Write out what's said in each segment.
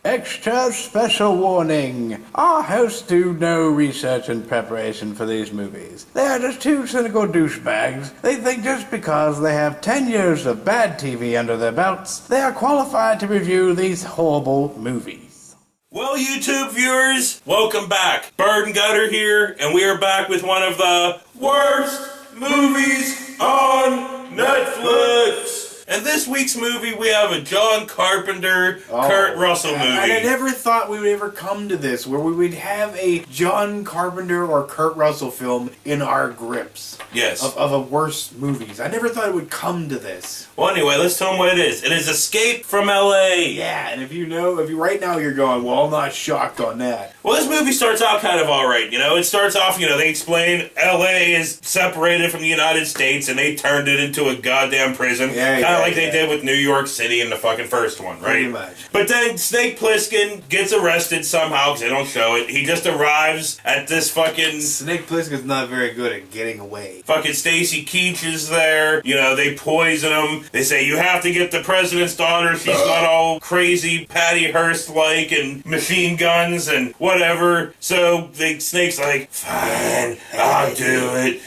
Extra special warning. Our hosts do no research and preparation for these movies. They are just two cynical douchebags. They think just because they have 10 years of bad TV under their belts, they are qualified to review these horrible movies. Well, YouTube viewers, welcome back. Bird and Gutter here, and we are back with one of the worst movies on Netflix. And this week's movie, we have a John Carpenter, Kurt Russell movie. And I never thought we would ever come to this, where we would have a John Carpenter or Kurt Russell film in our grips. Yes. Of a worst movies. I never thought it would come to this. Well, anyway, let's tell them what it is. It is Escape from L.A. Yeah, and if you right now you're going, well, I'm not shocked on that. Well, this movie starts out kind of alright, It starts off, they explain L.A. is separated from the United States, and they turned it into a goddamn prison. Kind of like they did with New York City in the fucking first one, right? Pretty much. But then Snake Plissken gets arrested somehow, because they don't show it. He just arrives at this fucking... Snake Plissken's not very good at getting away. Fucking Stacy Keach is there. They poison him. They say, you have to get the president's daughter. She's not all crazy Patty Hearst-like and machine guns and whatever. So Snake's like, fine, I'll do it.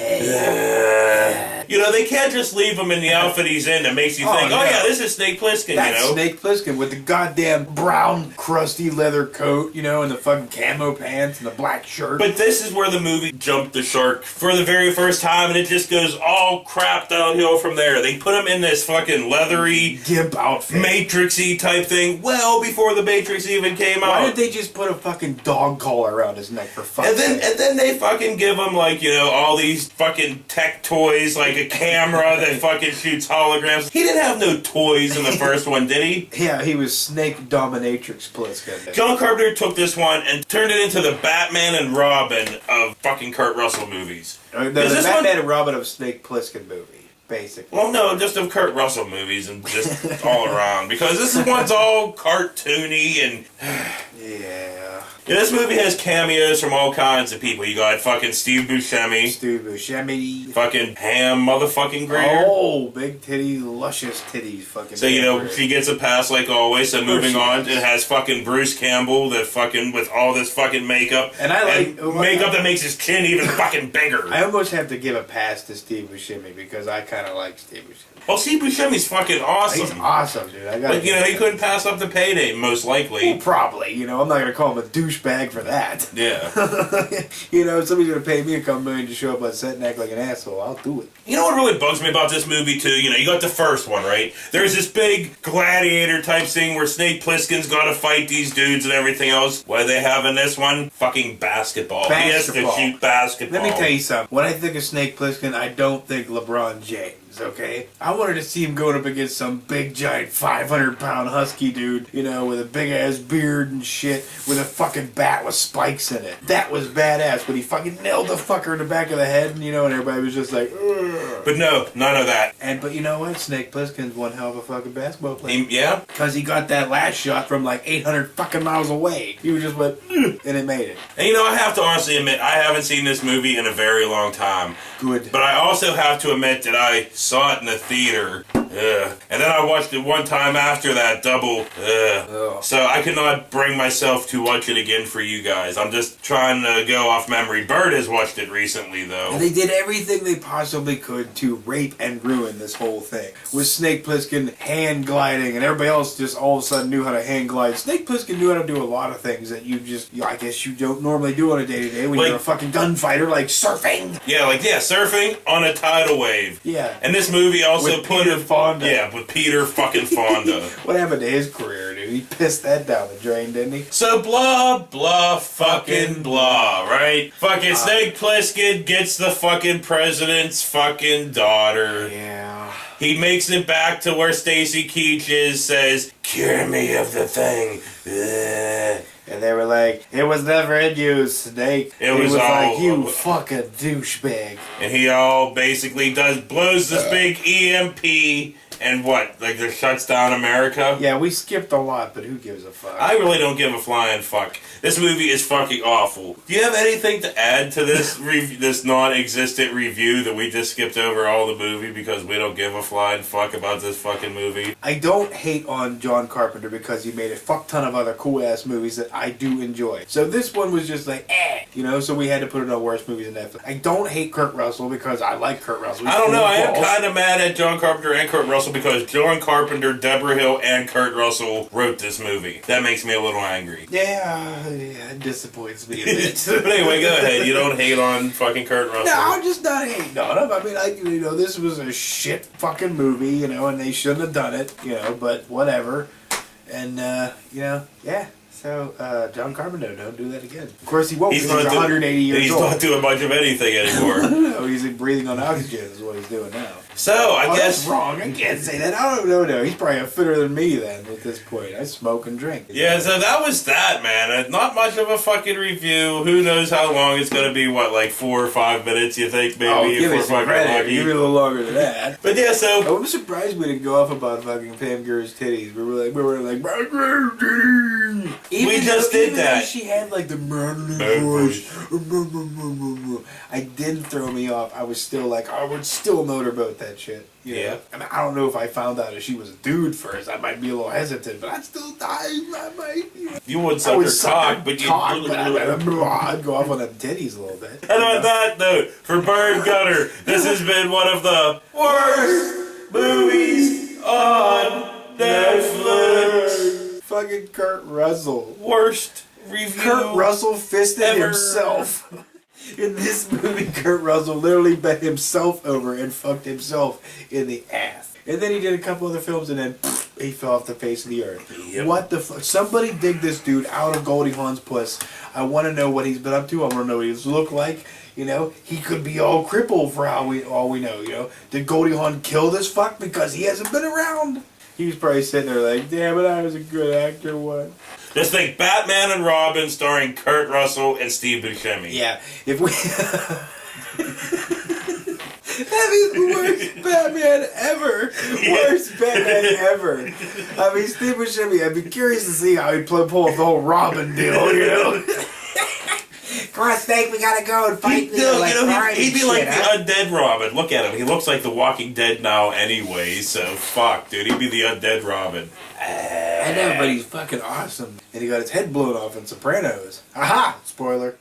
They can't just leave him in the outfit he's in that makes you think, yeah, this is Snake Plissken, That's Snake Plissken with the goddamn brown, crusty leather coat, and the fucking camo pants and the black shirt. But this is where the movie jumped the shark for the very first time, and it just goes all crap downhill from there. They put him in this fucking leathery, gimp outfit, Matrix-y type thing, well before the Matrix even came out. Why did they just put a fucking dog collar around his neck for fuck's sake? And then they fucking give him, all these fucking tech toys, like a camera that fucking shoots holograms. He didn't have no toys in the first one, did he? Yeah, he was Snake Dominatrix Plissken. John Carpenter took this one and turned it into the Batman and Robin of fucking Kurt Russell movies. The Batman and Robin of Snake Plissken movie, basically. Well, no, just of Kurt Russell movies and just all around. Because this one's all cartoony and... Yeah. This movie has cameos from all kinds of people. You got fucking Steve Buscemi. Fucking Ham motherfucking Greer. Oh, big titty, luscious titties fucking. So, she gets a pass like always. So moving on, it has fucking Bruce Campbell that fucking, with all this fucking makeup. And I like... makeup that makes his chin even fucking bigger. I almost have to give a pass to Steve Buscemi because I kind of like Steve Buscemi. Well, Steve Buscemi's fucking awesome. He's awesome, dude. But, he couldn't pass up the Payday, most likely. Well, probably. I'm not going to call him a douchebag for that. Yeah. If somebody's going to pay me a couple million to show up on set and act like an asshole, I'll do it. You know what really bugs me about this movie, too? You got the first one, right? There's this big gladiator type thing where Snake Plissken's got to fight these dudes and everything else. What do they have in this one? Fucking basketball. He has to shoot basketball. Let me tell you something. When I think of Snake Plissken, I don't think LeBron James. Okay? I wanted to see him going up against some big, giant, 500-pound husky dude, with a big-ass beard and shit, with a fucking bat with spikes in it. That was badass, but he fucking nailed the fucker in the back of the head, and, and everybody was just like, ugh. But no, none of that. But you know what? Snake Plissken's one hell of a fucking basketball player. Yeah? Because he got that last shot from like 800 fucking miles away. He was just went, and it made it. And I have to honestly admit, I haven't seen this movie in a very long time. Good. But I also have to admit that I saw it in the theater. And then I watched it one time after that, double. So I could not bring myself to watch it again for you guys. I'm just trying to go off memory. Bird has watched it recently, though. And they did everything they possibly could to rape and ruin this whole thing. With Snake Plissken hand gliding, and everybody else just all of a sudden knew how to hand glide. Snake Plissken knew how to do a lot of things that I guess you don't normally do on a day-to-day when you're a fucking gunfighter, like surfing. Yeah, surfing on a tidal wave. Yeah. And this movie also with Peter Fonda. Yeah, with Peter fucking Fonda. What happened to his career, dude? He pissed that down the drain, didn't he? So blah, blah, fucking blah, right? Fucking Snake Plissken gets the fucking president's fucking daughter. Yeah. He makes it back to where Stacy Keach is, says, cure me of the thing. Ugh. And they were like, it was never in you, Snake. It was all, like, you fucking douchebag. And he all basically blows this big EMP and what, like, just shuts down America? Yeah, we skipped a lot, but who gives a fuck? I really don't give a flying fuck. This movie is fucking awful. Do you have anything to add to this this non-existent review that we just skipped over all the movie because we don't give a flying fuck about this fucking movie? I don't hate on John Carpenter because he made a fuck ton of other cool ass movies that I do enjoy. So this one was just like, you know, so we had to put it on worst movies in Netflix. I don't hate Kurt Russell because I like Kurt Russell. He's I don't know, cool I am balls. kind of mad at John Carpenter and Kurt Russell because John Carpenter, Deborah Hill, and Kurt Russell wrote this movie. That makes me a little angry. Yeah, it disappoints me a bit. But anyway, go ahead. You don't hate on fucking Kurt Russell. No, I'm just not hating on him. I mean, you know, this was a shit fucking movie, you know, and they shouldn't have done it, you know, but whatever. And, you know, yeah. So, John Carpenter, don't do that again. Of course, he won't. He's 180 years he's old. not doing much of anything anymore. No, he's breathing on oxygen is what he's doing now. So, I guess... That's wrong. I can't say that. I don't know. No. He's probably fitter than me then at this point. I smoke and drink. Yeah, so that was that, man. Not much of a fucking review. Who knows how long it's going to be? What, like 4 or 5 minutes, you think, maybe? Oh, give if me we're some fucking credit. lucky? Give me a little longer than that. But yeah, so... I'm surprised we didn't go off about fucking Pam Grier's titties. We were like, We just did that. She had like the manly voice. I didn't throw me off. I was still like, I would still motorboat that shit. You know? Yeah. I mean, I don't know if I found out if she was a dude first. I might be a little hesitant, but I'd still die. I might. You know. You would suck her cock, but you... I'd go off on them titties a little bit. And on that note, for Bird Gunner, this has been one of the worst movies on Netflix. Fucking Kurt Russell. Worst review. Kurt Russell fisted ever. himself. In this movie, Kurt Russell literally bent himself over and fucked himself in the ass. And then he did a couple other films and then he fell off the face of the earth. Yep. What the fuck? Somebody dig this dude out of Goldie Hawn's puss. I want to know what he's been up to. I want to know what he's looked like. You know, he could be all crippled for all we know, you know. Did Goldie Hawn kill this fuck because he hasn't been around? He was probably sitting there like, damn it, I was a good actor once. Just think Batman and Robin starring Kurt Russell and Steve Buscemi. Yeah, if we... That'd be the worst Batman ever. Worst Batman ever. I mean, Steve Buscemi, I'd be curious to see how he'd pull off the whole Robin deal, you know? Come on, Snake, we gotta go and fight He'd be like the undead Robin. Look at him. He looks like the Walking Dead now anyway, so fuck, dude. He'd be the undead Robin. I know, but he's fucking awesome. And he got his head blown off in Sopranos. Aha! Spoiler.